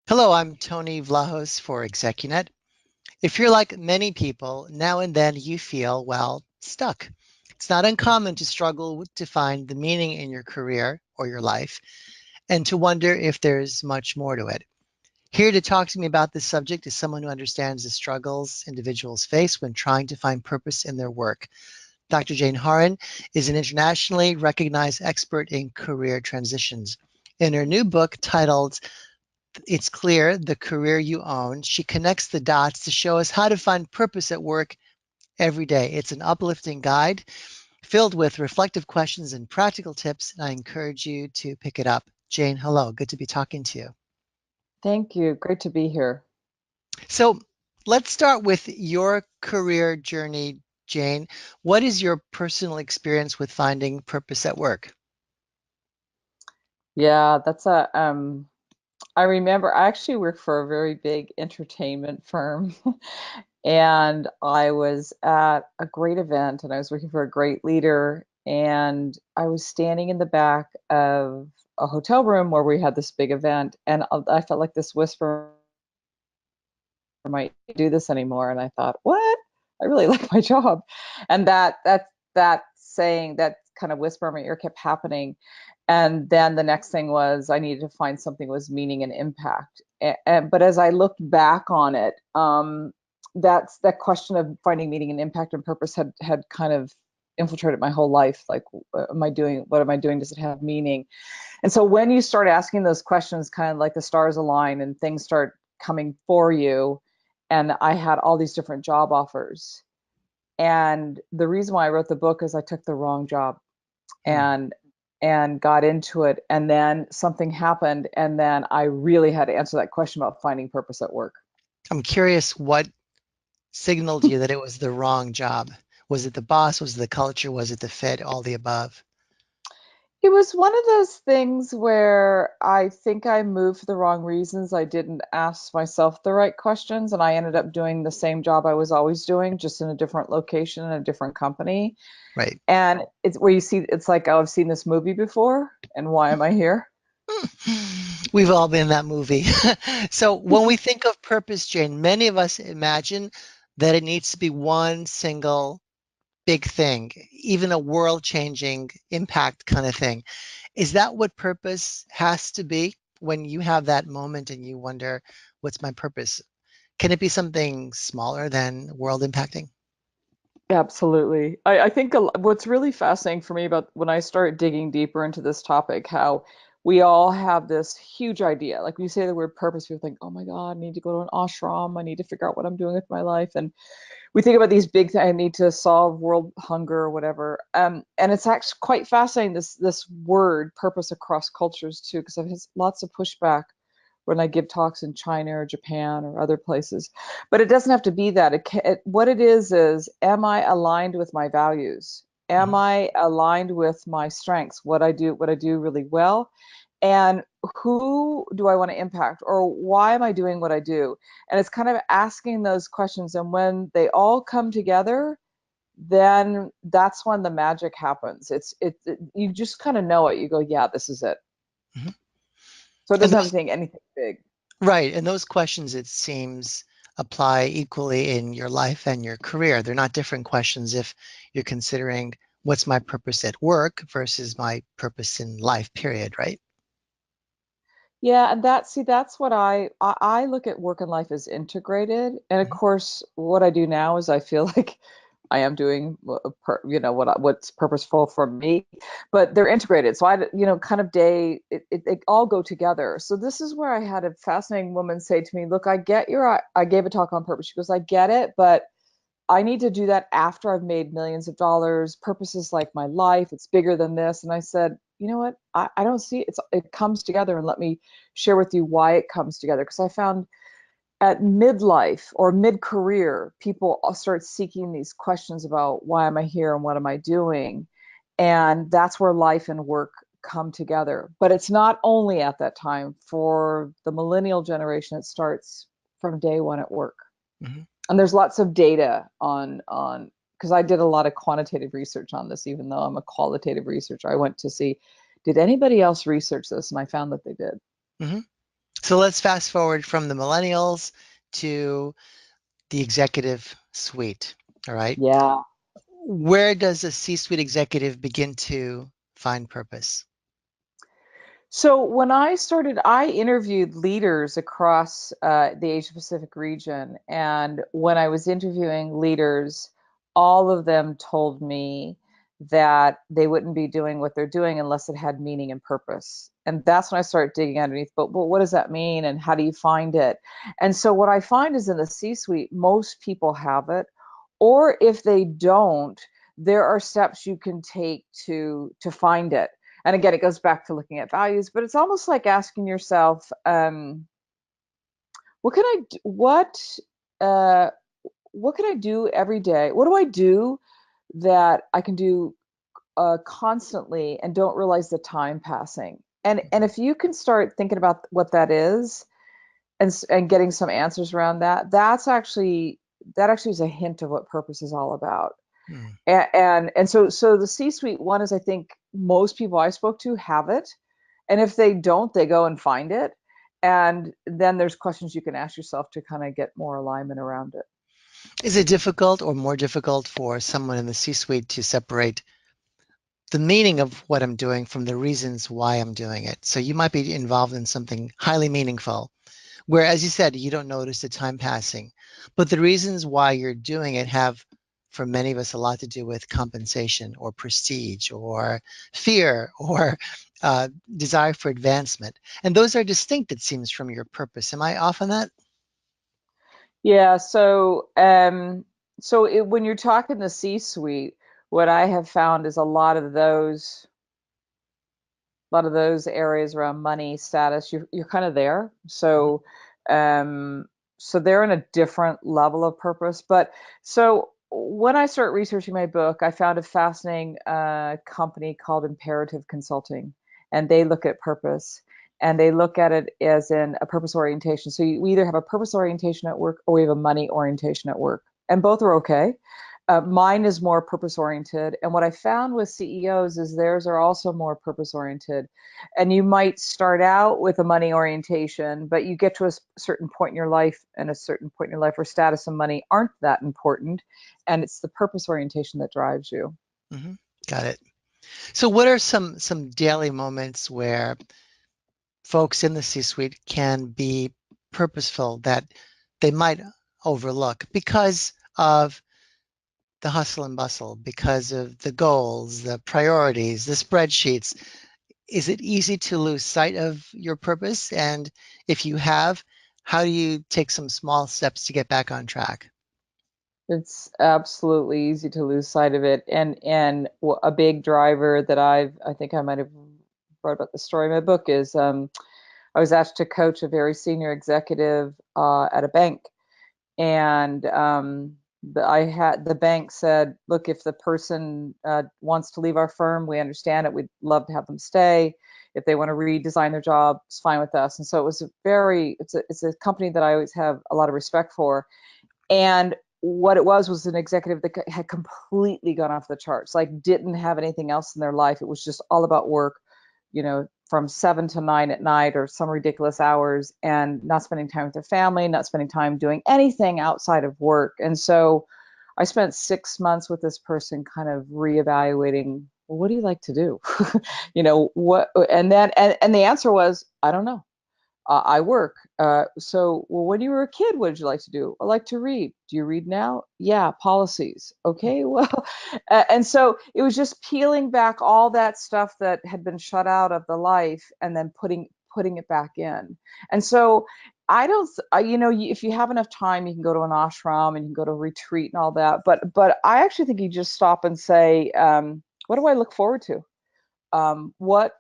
Hello, I'm Tony Vlahos for ExecuNet. If you're like many people, now and then you feel, well, stuck. It's not uncommon to struggle to find the meaning in your career or your life and to wonder if there's much more to it. Here to talk to me about this subject is someone who understands the struggles individuals face when trying to find purpose in their work. Dr. Jane Horan is an internationally recognized expert in career transitions. In her new book titled It's Clear, the Career You Own, she connects the dots to show us how to find purpose at work every day. It's an uplifting guide filled with reflective questions and practical tips, and I encourage you to pick it up. Jane, hello. Good to be talking to you. Thank you. Great to be here. So let's start with your career journey, Jane. What is your personal experience with finding purpose at work? Yeah, that's a I remember I actually worked for a very big entertainment firm and I was at a great event and I was working for a great leader and I was standing in the back of a hotel room where we had this big event and I felt like this whisper might do this anymore and I thought, "What? I really like my job." And that saying, that kind of whisper in my ear kept happening. And then the next thing was I needed to find something that was meaning and impact. But as I looked back on it, that question of finding meaning and impact and purpose had kind of infiltrated my whole life. Like, am I doing? What am I doing? Does it have meaning? And so when you start asking those questions, kind of like the stars align and things start coming for you. And I had all these different job offers. And the reason why I wrote the book is I took the wrong job Hmm. and got into it, and then something happened, and then I really had to answer that question about finding purpose at work. I'm curious what signaled you that it was the wrong job. Was it the boss? Was it the culture? Was it the fit? All the above? It was one of those things where I think I moved for the wrong reasons. I didn't ask myself the right questions, and I ended up doing the same job I was always doing, just in a different location in a different company. Right. And it's where you see it's like, oh, I've seen this movie before, and why am I here? We've all been in that movie. So when we think of purpose, Jane, many of us imagine that it needs to be one single big thing, even a world-changing impact kind of thing. Is that what purpose has to be when you have that moment and you wonder, what's my purpose? Can it be something smaller than world impacting? Absolutely. I think what's really fascinating for me about when I start digging deeper into this topic, how we all have this huge idea. Like when you say the word purpose, people think, oh my God, I need to go to an ashram. I need to figure out what I'm doing with my life. And we think about these big things. I need to solve world hunger or whatever. And it's actually quite fascinating, this word purpose across cultures too, because I've had lots of pushback when I give talks in China or Japan or other places. But it doesn't have to be that. What it is, am I aligned with my values? Am Mhm. I aligned with my strengths, what I do really well? And who do I want to impact, or why am I doing what I do? And it's kind of asking those questions. And when they all come together, then that's when the magic happens. You just kind of know it. You go, yeah, this is it. Mhm. So it And doesn't have to those, think anything big. right, and those questions, it seems, apply equally in your life and your career. They're not different questions if you're considering what's my purpose at work versus my purpose in life, period, right? Yeah, and that's what I look at work and life as integrated. And of Mhm. course, what I do now is I feel like I am doing what's purposeful for me, but they're integrated. So kind of they all go together. So this is where I had a fascinating woman say to me, "Look, I gave a talk on purpose." She goes, "I get it, but I need to do that after I've made millions of dollars. Purpose is like my life. It's bigger than this." And I said, you know what? I don't see it comes together, and let me share with you why it comes together. Because I found at midlife or mid-career, people start seeking these questions about why am I here and what am I doing? And that's where life and work come together. But it's not only at that time. For the millennial generation, it starts from day one at work. Mhm. And there's lots of data on because I did a lot of quantitative research on this, even though I'm a qualitative researcher. I went to see, did anybody else research this? And I found that they did. Mhm. So let's fast forward from the millennials to the executive suite. All right. Yeah. Where does a C-suite executive begin to find purpose? So when I started, I interviewed leaders across the Asia Pacific region, and when I was interviewing leaders, all of them told me that they wouldn't be doing what they're doing unless it had meaning and purpose. And that's when I started digging underneath. But what does that mean, and how do you find it? And so what I find is in the C-suite, most people have it, or if they don't, there are steps you can take to find it. And again, it goes back to looking at values, but it's almost like asking yourself, what can I uh, what can I do every day? What do I do that I can do constantly and don't realize the time passing? And if you can start thinking about what that is and getting some answers around that, that actually is a hint of what purpose is all about. Hmm. And so the C-suite one is, I think most people I spoke to have it, and if they don't, they go and find it, and then there's questions you can ask yourself to kind of get more alignment around it. Is it difficult or more difficult for someone in the C-suite to separate the meaning of what I'm doing from the reasons why I'm doing it? So you might be involved in something highly meaningful, where, as you said, you don't notice the time passing, but the reasons why you're doing it have, for many of us, a lot to do with compensation or prestige or fear or desire for advancement. And those are distinct, it seems, from your purpose. Am I off on that? Yeah, when you're talking the C-suite, what I have found is a lot of those areas around money, status, you're kind of there. Mhm. Um, so they're in a different level of purpose. But so when I started researching my book, I found a fascinating company called Imperative Consulting, and they look at purpose. And they look at it as in a purpose orientation. So we either have a purpose orientation at work or we have a money orientation at work, and both are okay. Mine is more purpose oriented. And what I found with CEOs is theirs are also more purpose oriented. And you might start out with a money orientation, but you get to a certain point in your life and a certain point in your life where status and money aren't that important. And it's the purpose orientation that drives you. Mhm. Got it. So, what are some daily moments where folks in the C-suite can be purposeful that they might overlook because of the hustle and bustle, because of the goals, the priorities, the spreadsheets? Is it easy to lose sight of your purpose? And if you have, how do you take some small steps to get back on track? It's absolutely easy to lose sight of it. And a big driver that I think I might have wrote about the story in my book is I was asked to coach a very senior executive at a bank, and the bank said, "Look, if the person wants to leave our firm, we understand it. We'd love to have them stay. If they want to redesign their job, it's fine with us." And so it was it's a company that I always have a lot of respect for. And what it was an executive that had completely gone off the charts, like didn't have anything else in their life. It was just all about work, from 7 to 9 at night or some ridiculous hours, and not spending time with their family, not spending time doing anything outside of work. And so I spent 6 months with this person kind of reevaluating, well, what do you like to do? What, and the answer was, I don't know. I work. Well, when you were a kid, what did you like to do? I like to read. Do you read now? Yeah, policies. Okay, well, and so it was just peeling back all that stuff that had been shut out of the life, and then putting it back in. And so I don't, if you have enough time, you can go to an ashram and you can go to a retreat and all that. But I actually think you just stop and say, what do I look forward to? What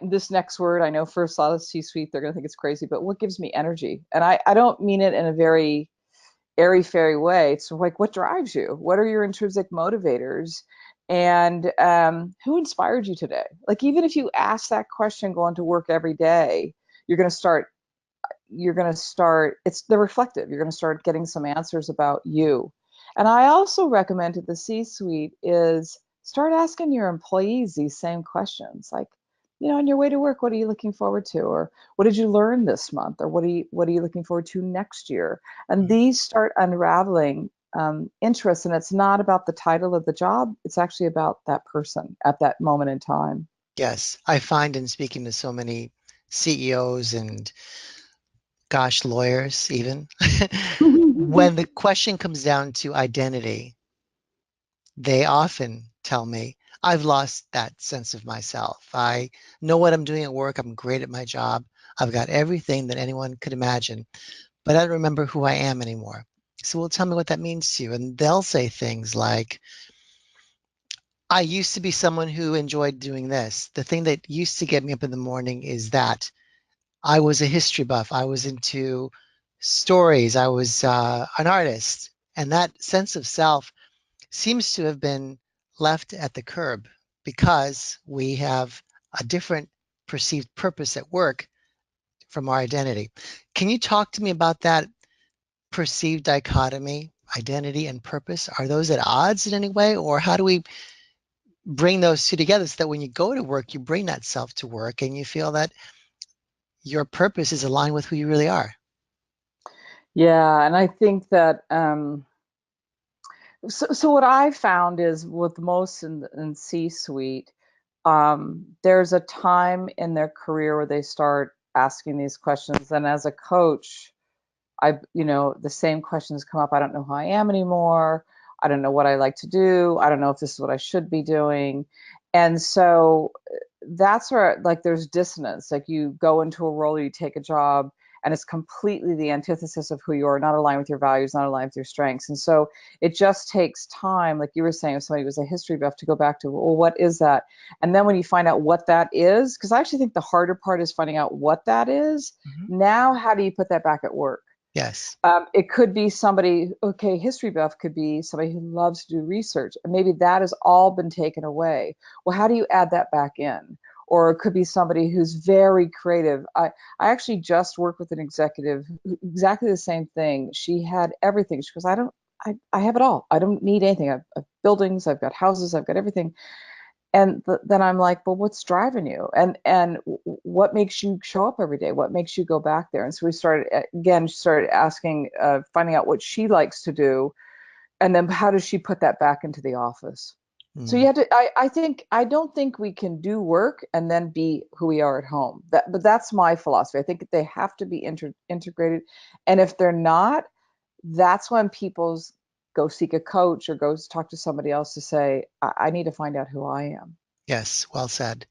this next word, I know for a lot of C-suite they're going to think it's crazy, but what gives me energy? And I don't mean it in a very airy fairy way. It's like, what drives you? What are your intrinsic motivators? And who inspired you today? Like, even if you ask that question going to work every day, you're going to start it's the reflective, you're going to start getting some answers about you. And I also recommend to the C-suite is start asking your employees these same questions, like, on your way to work, what are you looking forward to? Or what did you learn this month? Or what are you looking forward to next year? And these start unraveling interests, and it's not about the title of the job. It's actually about that person at that moment in time. Yes, I find in speaking to so many CEOs and gosh, lawyers even, when the question comes down to identity, they often tell me, I've lost that sense of myself. I know what I'm doing at work. I'm great at my job. I've got everything that anyone could imagine, but I don't remember who I am anymore. So, well, tell me what that means to you. And they'll say things like, I used to be someone who enjoyed doing this. The thing that used to get me up in the morning is that I was a history buff. I was into stories. I was an artist. And that sense of self seems to have been left at the curb because we have a different perceived purpose at work from our identity. Can you talk to me about that perceived dichotomy, identity and purpose? Are those at odds in any way? Or how do we bring those two together so that when you go to work, you bring that self to work and you feel that your purpose is aligned with who you really are? Yeah, and I think that so what I found is with most in C-suite, there's a time in their career where they start asking these questions. And as a coach, the same questions come up. I don't know who I am anymore. I don't know what I like to do. I don't know if this is what I should be doing. And so that's where like there's dissonance. Like you go into a role, you take a job, and it's completely the antithesis of who you are, not aligned with your values, not aligned with your strengths. And so it just takes time, like you were saying, if somebody was a history buff, to go back to, well, what is that? And then when you find out what that is, because I actually think the harder part is finding out what that is. Mhm. Now, how do you put that back at work? Yes. It could be somebody, okay, history buff could be somebody who loves to do research, and maybe that has all been taken away. Well, how do you add that back in? Or it could be somebody who's very creative. I actually just worked with an executive, exactly the same thing. She had everything. She goes, I have it all. I don't need anything. I've buildings, I've got houses, I've got everything. And then I'm like, well, what's driving you? And what makes you show up every day? What makes you go back there? And so we started asking, finding out what she likes to do, and then how does she put that back into the office? So you Mm. have to. I don't think we can do work and then be who we are at home. But that's my philosophy. I think they have to be integrated, and if they're not, that's when people's go seek a coach or go talk to somebody else to say, I need to find out who I am. Yes, well said.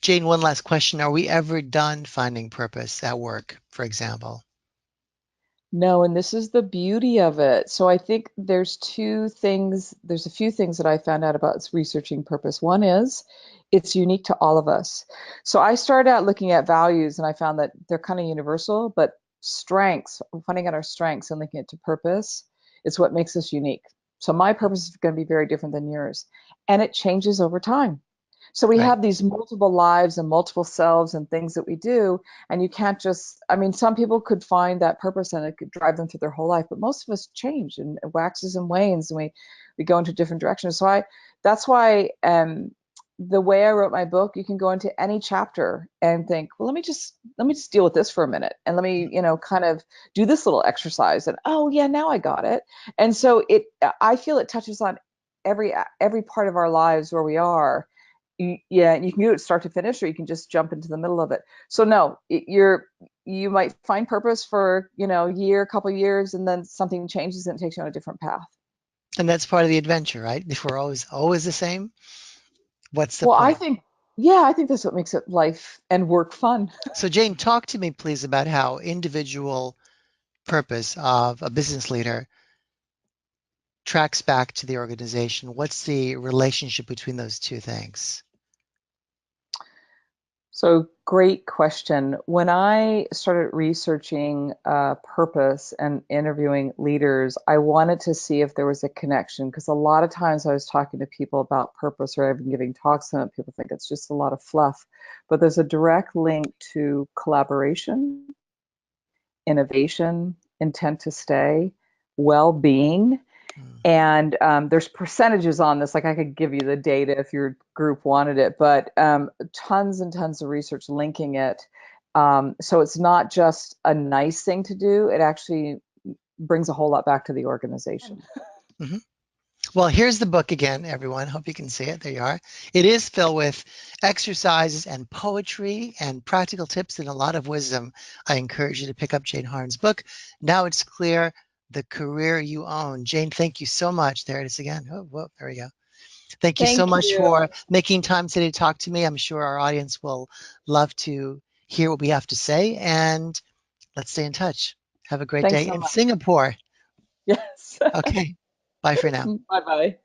Jane, one last question. Are we ever done finding purpose at work, for example? No, and this is the beauty of it. So I think there's a few things that I found out about researching purpose. One is it's unique to all of us. So I started out looking at values and I found that they're kind of universal, but strengths, finding out our strengths and linking it to purpose is what makes us unique. So my purpose is going to be very different than yours, and it changes over time. So we Right. have these multiple lives and multiple selves and things that we do, and you can't just, I mean, some people could find that purpose and it could drive them through their whole life, but most of us change and it waxes and wanes, and we go into different directions. So that's why the way I wrote my book, you can go into any chapter and think, well, let me just deal with this for a minute, and let me, kind of do this little exercise, and oh yeah, now I got it. And so I feel it touches on every part of our lives where we are. Yeah, and you can do it start to finish, or you can just jump into the middle of it. So no, you might find purpose for a year, couple years, and then something changes and it takes you on a different path. And that's part of the adventure, right? If we're always the same, what's the Well, point? I think that's what makes it life and work fun. So Jane, talk to me please about how individual purpose of a business leader tracks back to the organization. What's the relationship between those two things? So, great question. When I started researching purpose and interviewing leaders, I wanted to see if there was a connection, because a lot of times I was talking to people about purpose, or I've been giving talks on it. People think it's just a lot of fluff, but there's a direct link to collaboration, innovation, intent to stay, well being. Mm. And there's percentages on this. Like I could give you the data if your group wanted it, but tons and tons of research linking it. So it's not just a nice thing to do. It actually brings a whole lot back to the organization. Mm-hmm. Well, here's the book again, everyone. Hope you can see it. There you are. It is filled with exercises and poetry and practical tips and a lot of wisdom. I encourage you to pick up Jane Horan's book. Now it's clear the career you own. Jane, thank you so much. There it is again. Oh, whoa, there we go. Thank you so Thank much you. for making time today to talk to me. I'm sure our audience will love to hear what we have to say, and let's stay in touch. Have a great Thanks day so in much. Singapore. Yes. Okay. Bye for now. Bye bye.